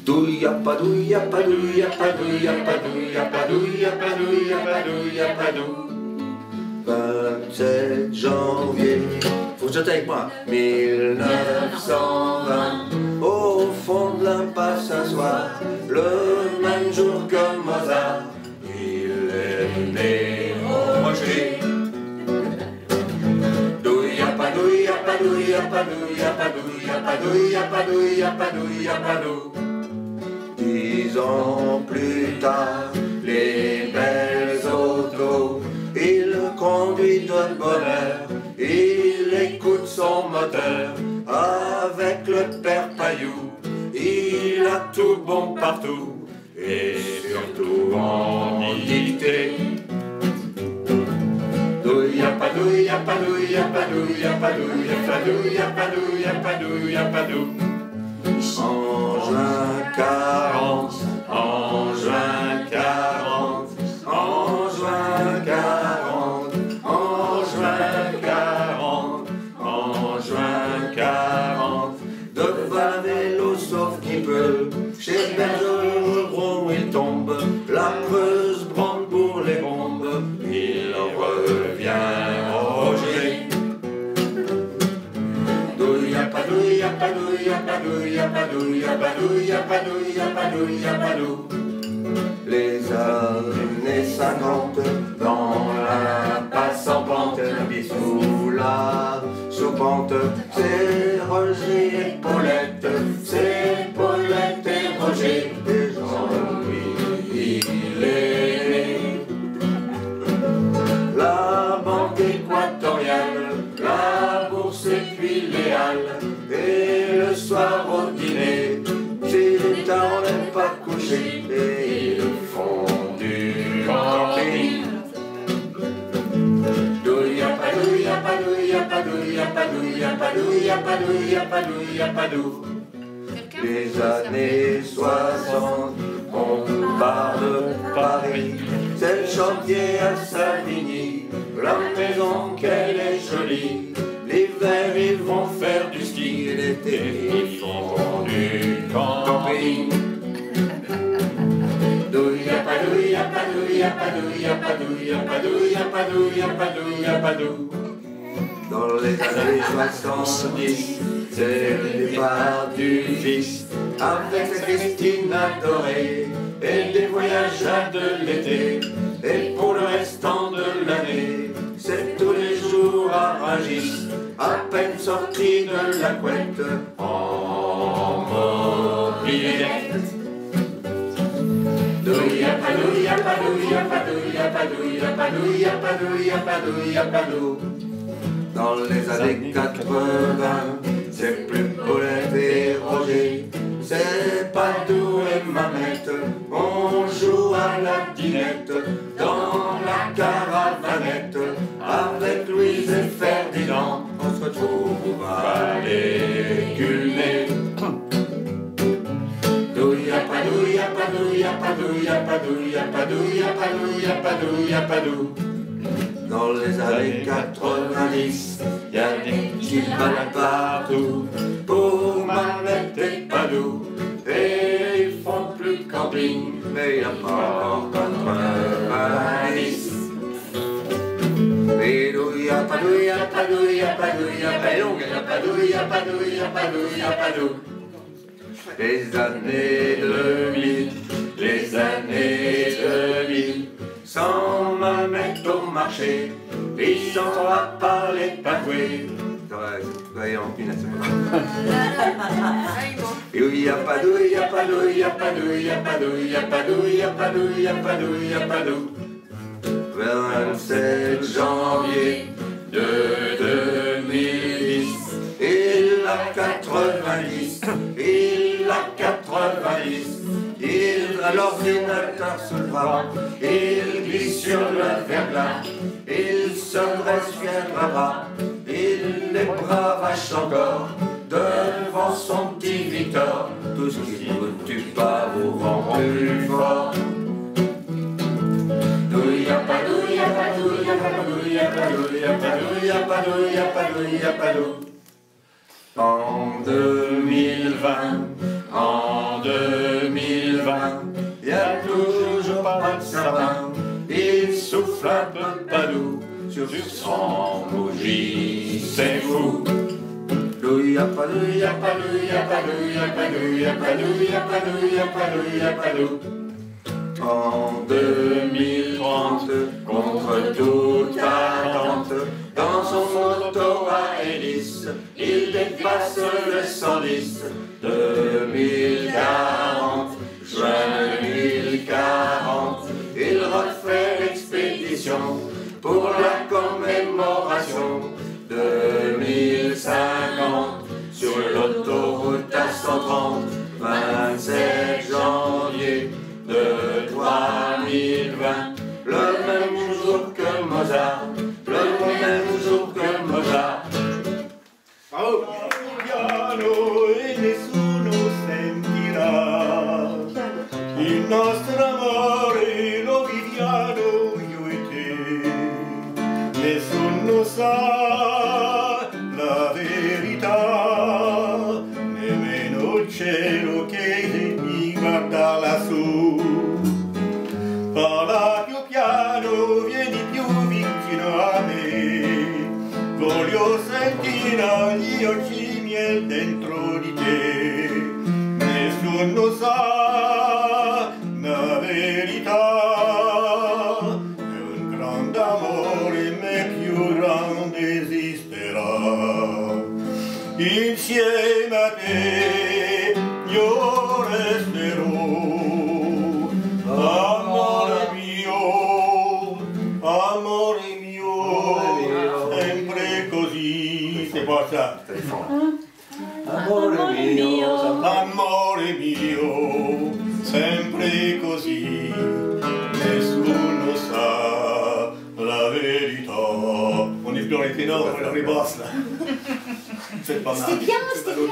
Douille-a-pas-douille, ya-pas-douille, ya-pas-douille, ya-pas-douille, ya-pas-douille, ya-pas-douille, ya-pas-douille, ya-pas-douille. 27 janvier, faut chanter avec moi. 1920, au fond de l'impasse un soir, le même jour que Mozart, il est né au Rocher. Douille-a-pas-douille, ya-pas-douille, ya-pas-douille, ya-pas-douille, ya-pas-douille, ya-pas-douille, ya-pas-douille, ya-pas-douille. 10 ans plus tard, les belles autos, il conduit de bonheur, il écoute son moteur, avec le père Paillou, il a tout bon partout, et surtout en dictée. Douille-a-pas-douille, ya-pas-douille, ya-pas-douille, ya-pas-douille, ya-pas-douille, ya-pas-douille, ya-pas-douille, ya-pas-douille. En juin 40, en juin 40, en juin 40, en juin 40, en juin 40, devant un vélo sauf qui peut, chez Bergeron il tombe, la Creuse bronde pour les bombes, il revient Roger. Douille-a-pas-douille, ya-pas-douille, ya-pas-douille, ya-pas-douille, ya-pas-douille, ya-pas-douille, ya-pas-douille, ya-pas-douille. Les années 50, dans l'impasse en pente, sous la soupente, c'est Roger et Paulette, c'est Paulette et Roger, et Jean-Louis, il est né. La banque équatoriale, la bourse et puis les halles, et le soir au dîner, si les darons n'aiment pas coucher, et ils font du camping. Douille-a-pas-douille, ya-pas-douille, ya-pas-douille, ya-pas-douille, ya-pas-douille, ya-pas-douille, ya-pas-douille, ya-pas-douille. Les années 60, on part de Paris, c'est le chantier à Savigny, la maison qu'elle est jolie. L'hiver ils vont faire du ski, et l'été ils font du camping. Douille-a-pas-douille, ya-pas-douille, ya-pas-douille, ya-pas-douille, ya-pas-douille, ya-pas-douille, ya-pas-douille, ya-pas-douille. Dans les années 70, c'est le départ du fils, avec sa Christine adorée, et des voyages à de l'été, et pour le restant de l'année, c'est tous les jours à Rungis, à peine sorti de la couette, en mobilette. Douille-a-pas-douille, ya-pas-douille, ya-pas-douille, ya-pas-douille, ya-pas-douille, ya-pas-douille, ya-pas-douille, ya-pas-douille. Dans les années 80, c'est plus Paulette et Roger, c'est Padoue et Mamette, on joue à la dinette, dans la caravannette, avec Louise et Ferdinand, on se retrouve à l'écumer. Douille-a-pas-douille, ya-pas-douille, ya-pas-douille, ya-pas-douille, ya-pas-douille, ya-pas-douille, ya-pas-douille, ya-pas-douille. Dans les années 90, y a des petits balades partout, pour Mamette et Padoue, et ils font plus de camping, mais il n'y a pas encore 90. Et douille-a-pas-douille, ya-pas-douille, ya-pas-douille, ya-pas-douille, ya-pas-douille, ya-pas-douille, ya-pas-douille, ya-pas-douille. Les années 2000, les années 2000, sans Mamette au marché, il s'entendra par les pavés. Ya-pas-douille, ya-pas-douille, ya-pas-douille, ya-pas-douille, ya-pas-douille, ya-pas-douille, ya-pas-douille, ya-pas-douille. 27 janvier de 2010, il a 90, il a 90, il a l'ordinateur sous le bras, il glisse sur le verglas, il se dresse fier à bras, il est bravache encore, devant son petit Victor, tout ce qui ne tue pas vous rend plus fort. Douille-a-pas-douille, ya-pas-douille, ya-pas-douille, ya-pas-douille, ya-pas-douille, ya-pas-douille, ya-pas-douille, ya-pas-douille. En 2020, en 2020, 2020, y a toujours pas de sapin. Il souffle un peu padou sur son bougie, c'est fou. Douilla padou, ya padou, ya padou, ya padou, ya padou, ya padou, ya padou, ya padou. En 2030, contre toute attente, dans son moto à hélice, il dépasse le 110. 2040, juin 2040, il refait l'expédition pour la commémoration. 2050, sur l'autoroute à 130, 27 janvier de 3020, le même jour que Mozart, le même jour que Mozart. Oh. Piano e nessuno sentirà il nostro amore, lo viviamo io e te. Nessuno sa la verità, nemmeno il cielo che mi guarda lassù. Parla più piano, vieni più vicino a me, voglio sentire gli occhi miei dentro di te. Nessuno sa la verità, è un grande amore, ma più grande esisterà. Insieme a te io resterò, amore mio, amore mio, sempre così. C'est pas ça. Amore mio, amore mio, sempre così. Nessuno sa la verità. On est plus dans les ténors, on est dans les basses là. C'est pas mal. C'était bien, c'était bien.